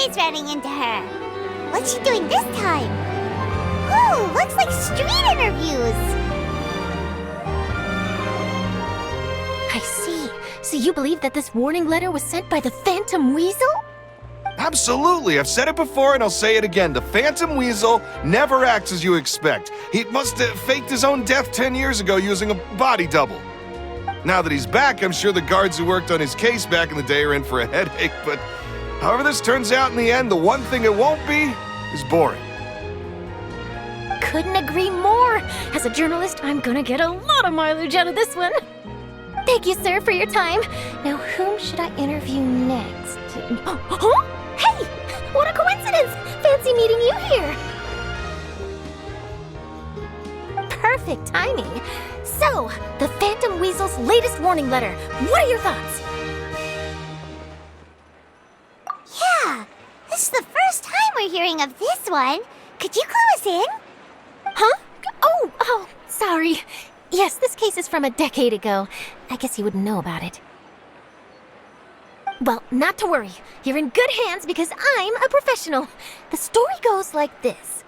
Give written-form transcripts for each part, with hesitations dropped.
always running into her. What's she doing this time? Ooh, looks like street interviews. I see. So you believe that this warning letter was sent by the Phantom Weasel? Absolutely, I've said it before and I'll say it again. The Phantom Weasel never acts as you expect. He must have faked his own death 10 years ago using a body double. Now that he's back, I'm sure the guards who worked on his case back in the day are in for a headache, but however this turns out in the end, the one thing it won't be is boring. Couldn't agree more. As a journalist, I'm gonna get a lot of mileage out of this one. Thank you, sir, for your time. Now, whom should I interview next? Huh? Hey! What a coincidence! Fancy meeting you here! Perfect timing. So, the Phantom Weasel's latest warning letter. What are your thoughts? Yeah, this is the first time we're hearing of this one. Could you clue us in? Huh? Oh, sorry. Yes, this case is from a decade ago. I guess you wouldn't know about it. Well, not to worry. You're in good hands because I'm a professional. The story goes like this.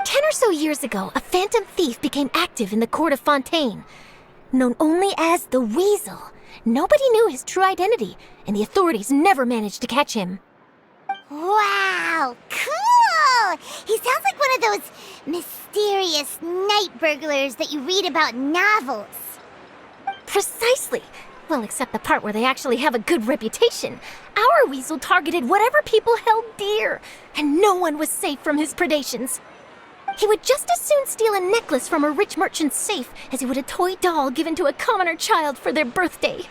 10 or so years ago, a phantom thief became active in the court of Fontaine. Known only as the Weasel, nobody knew his true identity, and the authorities never managed to catch him. Wow, cool! He sounds like one of those mysterious night burglars that you read about in novels. Precisely. Well, except the part where they actually have a good reputation. Our Weasel targeted whatever people held dear, and no one was safe from his predations. He would just as soon steal a necklace from a rich merchant's safe as he would a toy doll given to a commoner child for their birthday.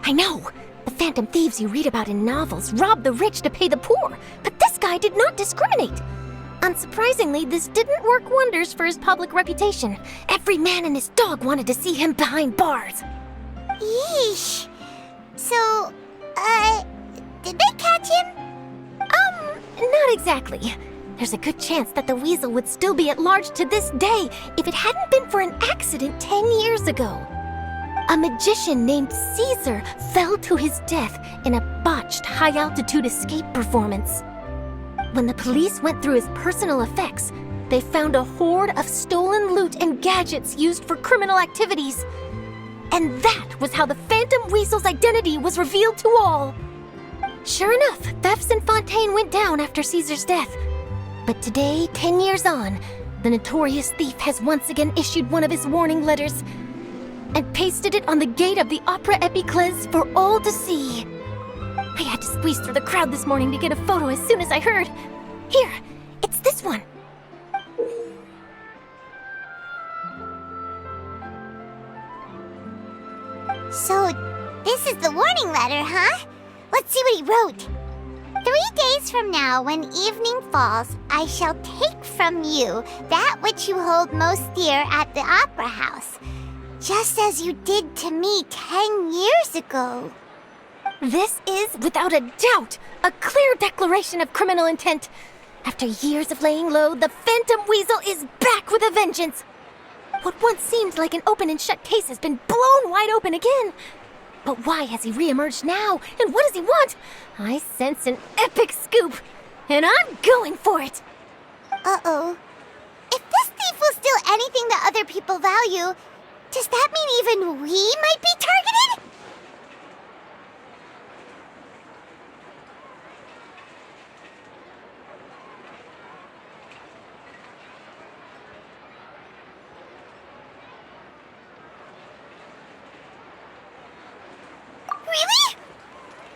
I know! The phantom thieves you read about in novels rob the rich to pay the poor, but this guy did not discriminate. Unsurprisingly, this didn't work wonders for his public reputation. Every man and his dog wanted to see him behind bars. Yeesh. So, did they catch him? Not exactly. There's a good chance that the Weasel would still be at large to this day if it hadn't been for an accident 10 years ago. A magician named Caesar fell to his death in a botched high-altitude escape performance. When the police went through his personal effects, they found a hoard of stolen loot and gadgets used for criminal activities. And that was how the Phantom Weasel's identity was revealed to all. Sure enough, thefts in Fontaine went down after Caesar's death. But today, 10 years on, the notorious thief has once again issued one of his warning letters and pasted it on the gate of the Opera Epiclese for all to see. I had to squeeze through the crowd this morning to get a photo as soon as I heard. Here, it's this one. So, this is the warning letter, huh? Let's see what he wrote. 3 days from now, when evening falls, I shall take from you that which you hold most dear at the Opera House, just as you did to me 10 years ago. This is, without a doubt, a clear declaration of criminal intent. After years of laying low, the Phantom Weasel is back with a vengeance. What once seemed like an open and shut case has been blown wide open again. But why has he reemerged now, and what does he want? I sense an epic scoop, and I'm going for it. Uh-oh. If this thief will steal anything that other people value, does that mean even we might be targeted? Really?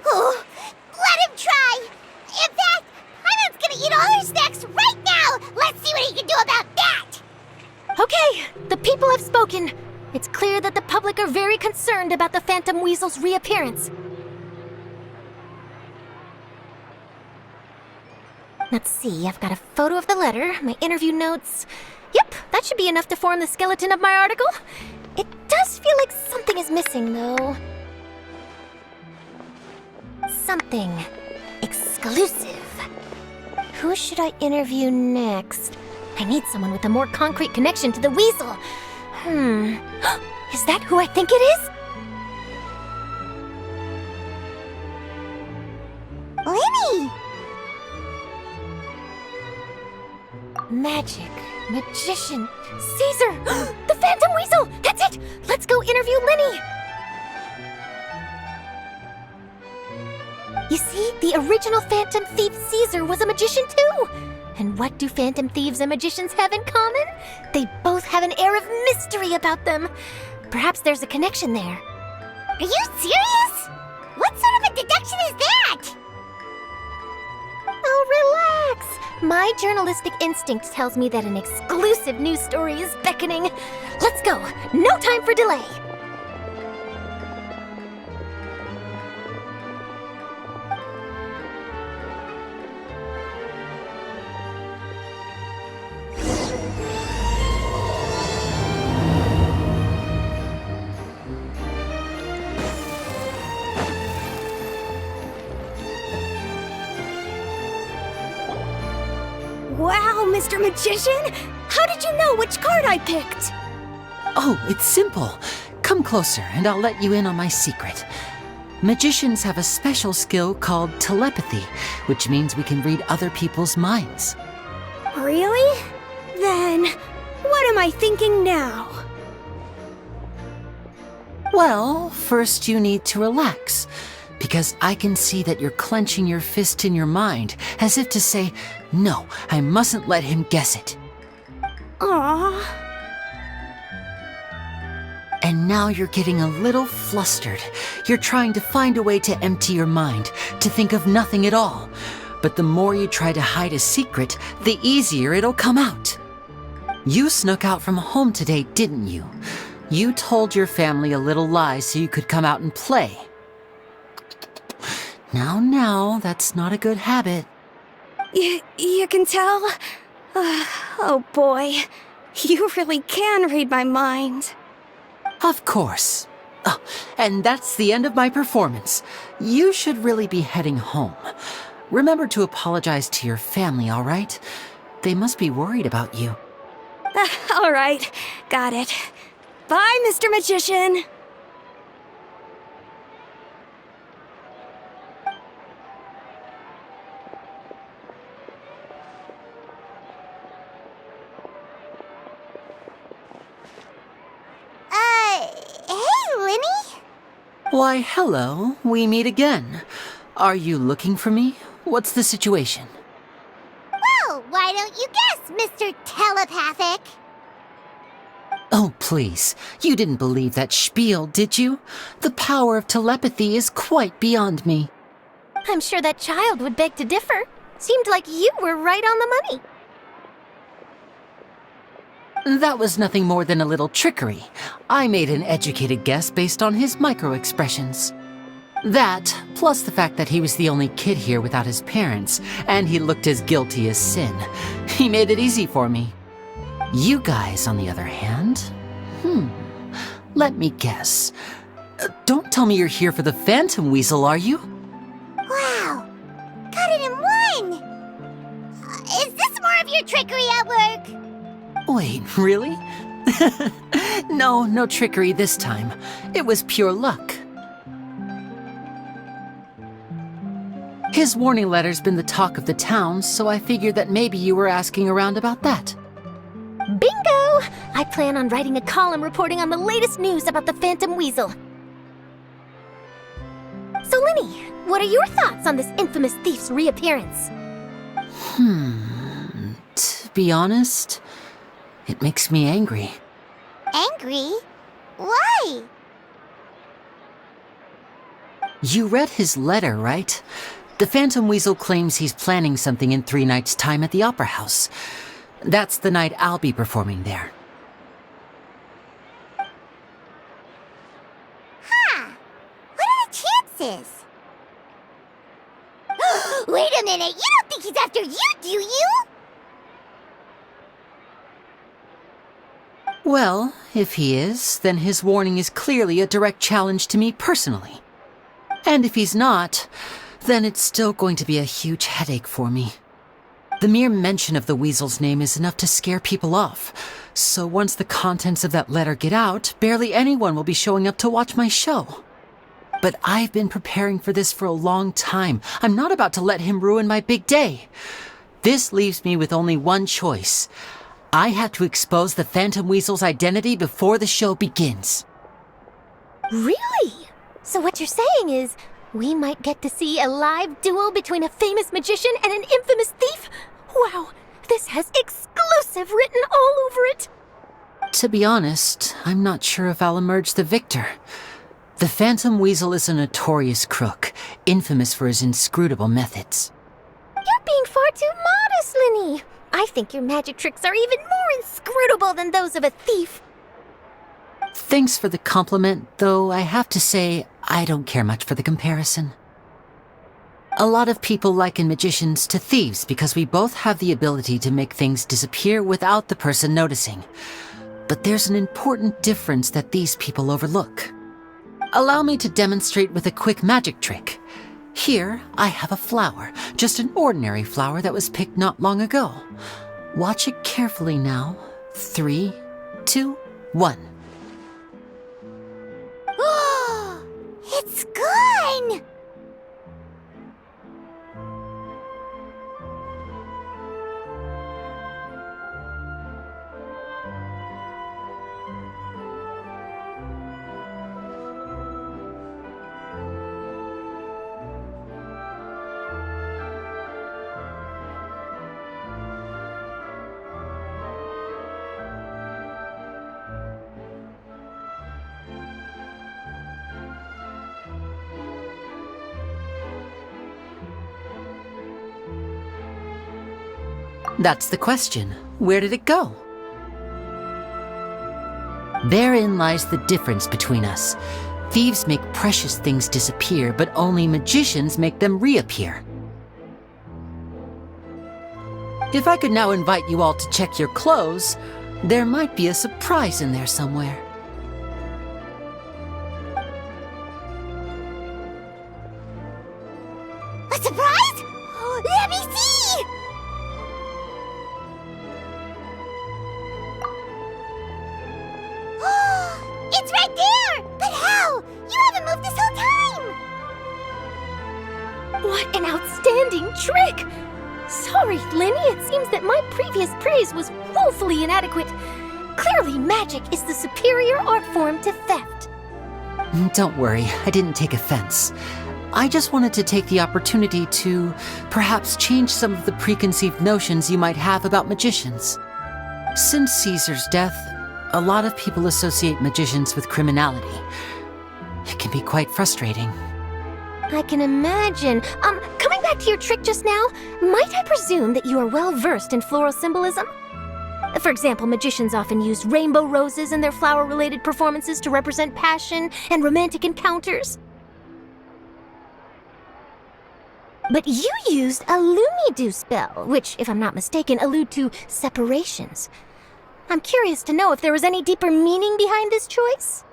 Oh, let him try! In fact, Hyman's gonna eat all her snacks right now! Let's see what he can do about that! Okay, the people have spoken. It's clear that the public are very concerned about the Phantom Weasel's reappearance. Let's see, I've got a photo of the letter, my interview notes. Yep, that should be enough to form the skeleton of my article. It does feel like something is missing, though. something exclusive. Who should I interview next? I need someone with a more concrete connection to the weasel. Is that who I think it is? Lyney! Magic, magician, Caesar! The Phantom Weasel! That's it! Let's go interview Lyney! You see, the original Phantom Thief Caesar was a magician too! And what do Phantom Thieves and magicians have in common? They both have an air of mystery about them. Perhaps there's a connection there. Are you serious? What sort of a deduction is that? Oh, relax! My journalistic instinct tells me that an exclusive news story is beckoning. Let's go! No time for delay! Wow, Mr. Magician! How did you know which card I picked? Oh, it's simple. Come closer and I'll let you in on my secret. Magicians have a special skill called telepathy, which means we can read other people's minds. Really? Then, what am I thinking now? Well, first you need to relax, because I can see that you're clenching your fist in your mind, as if to say, no, I mustn't let him guess it. Aww. And now you're getting a little flustered. You're trying to find a way to empty your mind, to think of nothing at all. But the more you try to hide a secret, the easier it'll come out. You snuck out from home today, didn't you? You told your family a little lie so you could come out and play. Now, that's not a good habit. You can tell? Oh boy, you really can read my mind. Of course. Oh, and that's the end of my performance. You should really be heading home. Remember to apologize to your family, all right? They must be worried about you. All right, got it. Bye, Mr. Magician. Hey, Lyney? Why, hello. We meet again. Are you looking for me? What's the situation? Well, why don't you guess, Mr. Telepathic? Oh, please. You didn't believe that spiel, did you? The power of telepathy is quite beyond me. I'm sure that child would beg to differ. Seemed like you were right on the money. That was nothing more than a little trickery. I made an educated guess based on his micro-expressions. That, plus the fact that he was the only kid here without his parents, and he looked as guilty as sin. He made it easy for me. You guys, on the other hand, let me guess. Don't tell me you're here for the Phantom Weasel, are you? Wow, got it in one! Is this more of your trickery at work? Wait, really? No trickery this time. It was pure luck. His warning letter's been the talk of the town, so I figured that maybe you were asking around about that. Bingo! I plan on writing a column reporting on the latest news about the Phantom Weasel. So, Lyney, what are your thoughts on this infamous thief's reappearance? To be honest, it makes me angry. Angry? Why? You read his letter, right? The Phantom Weasel claims he's planning something in 3 nights' time at the Opera House. That's the night I'll be performing there. Huh. What are the chances? Wait a minute, you don't think he's after you, do you? Well, if he is, then his warning is clearly a direct challenge to me personally. And if he's not, then it's still going to be a huge headache for me. The mere mention of the weasel's name is enough to scare people off, so once the contents of that letter get out, barely anyone will be showing up to watch my show. But I've been preparing for this for a long time. I'm not about to let him ruin my big day. This leaves me with only one choice. I have to expose the Phantom Weasel's identity before the show begins. Really? So what you're saying is, we might get to see a live duel between a famous magician and an infamous thief? Wow, this has exclusive written all over it! To be honest, I'm not sure if I'll emerge the victor. The Phantom Weasel is a notorious crook, infamous for his inscrutable methods. You're being far too modest, Lyney. I think your magic tricks are even more inscrutable than those of a thief. Thanks for the compliment, though I have to say I don't care much for the comparison. A lot of people liken magicians to thieves because we both have the ability to make things disappear without the person noticing. But there's an important difference that these people overlook. Allow me to demonstrate with a quick magic trick. Here, I have a flower, just an ordinary flower that was picked not long ago. Watch it carefully now. 3, 2, 1. It's gone! That's the question. Where did it go? Therein lies the difference between us. Thieves make precious things disappear, but only magicians make them reappear. If I could now invite you all to check your clothes, there might be a surprise in there somewhere. A surprise? Let me see! It's right there! But how? You haven't moved this whole time! What an outstanding trick! Sorry, Lyney, it seems that my previous praise was woefully inadequate. Clearly, magic is the superior art form to theft. Don't worry, I didn't take offense. I just wanted to take the opportunity to perhaps change some of the preconceived notions you might have about magicians. Since Caesar's death, a lot of people associate magicians with criminality. It can be quite frustrating. I can imagine. Coming back to your trick just now, might I presume that you are well versed in floral symbolism? For example, magicians often use rainbow roses in their flower-related performances to represent passion and romantic encounters. But you used a Lumidu spell, which, if I'm not mistaken, allude to separations. I'm curious to know if there was any deeper meaning behind this choice?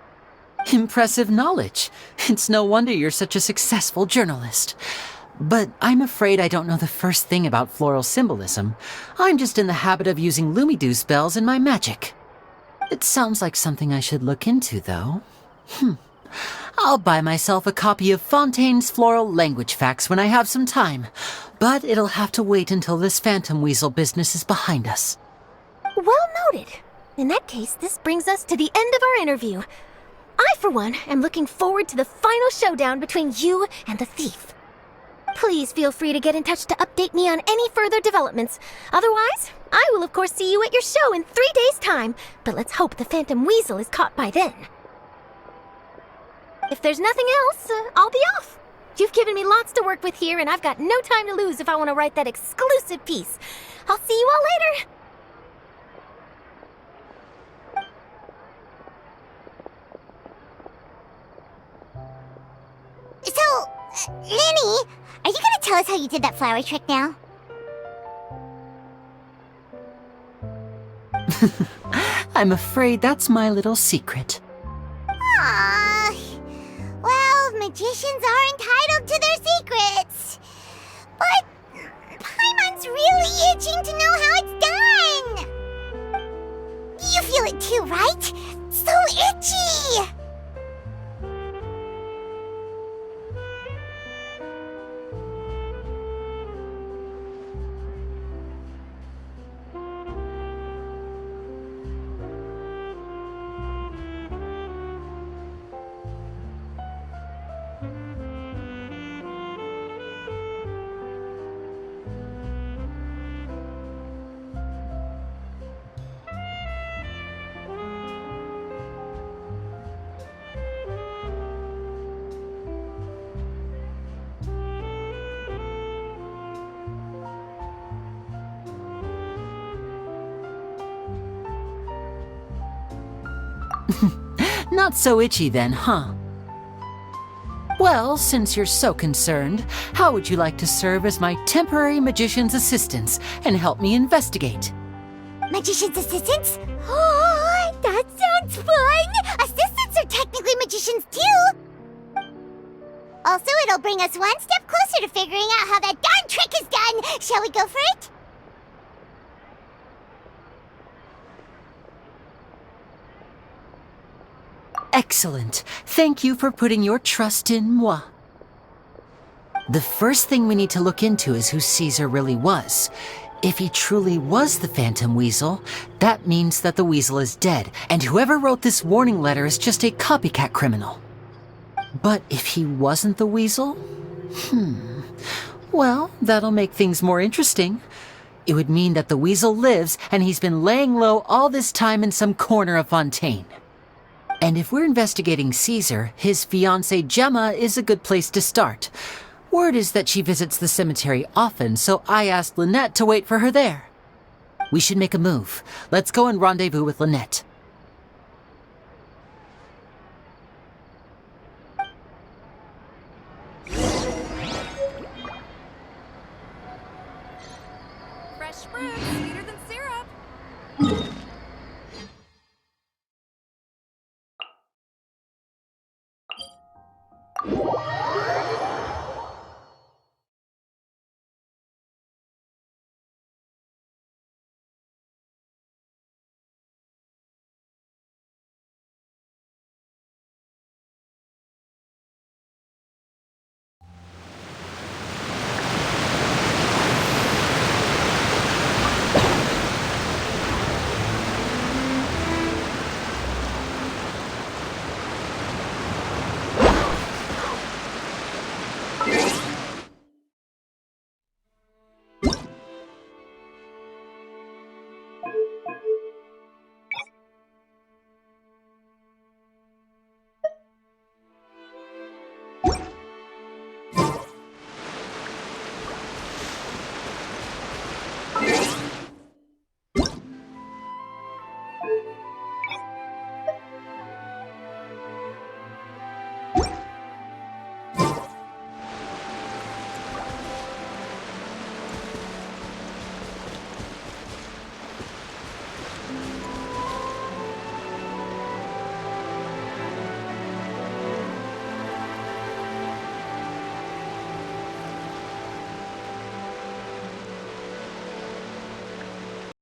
Impressive knowledge. It's no wonder you're such a successful journalist. But I'm afraid I don't know the first thing about floral symbolism. I'm just in the habit of using Lumidu spells in my magic. It sounds like something I should look into, though. I'll buy myself a copy of Fontaine's Floral Language Facts when I have some time. But it'll have to wait until this Phantom Weasel business is behind us. Well noted. In that case, this brings us to the end of our interview. I, for one, am looking forward to the final showdown between you and the thief. Please feel free to get in touch to update me on any further developments. Otherwise, I will of course see you at your show in 3 days' time, but let's hope the Phantom Weasel is caught by then. If there's nothing else, I'll be off. You've given me lots to work with here, and I've got no time to lose if I want to write that exclusive piece. I'll see you all later. So, Lyney, are you gonna tell us how you did that flower trick now? I'm afraid that's my little secret. Aww. Well, magicians are entitled to their secrets. Not so itchy then, huh? Well, since you're so concerned, how would you like to serve as my temporary magician's assistants and help me investigate? Magician's assistants? Oh, that sounds fun! Assistants are technically magicians too! Also, it'll bring us one step closer to figuring out how that darn trick is done! Shall we go for it? Excellent. Thank you for putting your trust in moi. The first thing we need to look into is who Caesar really was. If he truly was the Phantom Weasel, that means that the Weasel is dead, and whoever wrote this warning letter is just a copycat criminal. But if he wasn't the Weasel? Well, that'll make things more interesting. It would mean that the Weasel lives, and he's been laying low all this time in some corner of Fontaine. And if we're investigating Caesar, his fiancée Gemma is a good place to start. Word is that she visits the cemetery often, so I asked Lynette to wait for her there. We should make a move. Let's go and rendezvous with Lynette.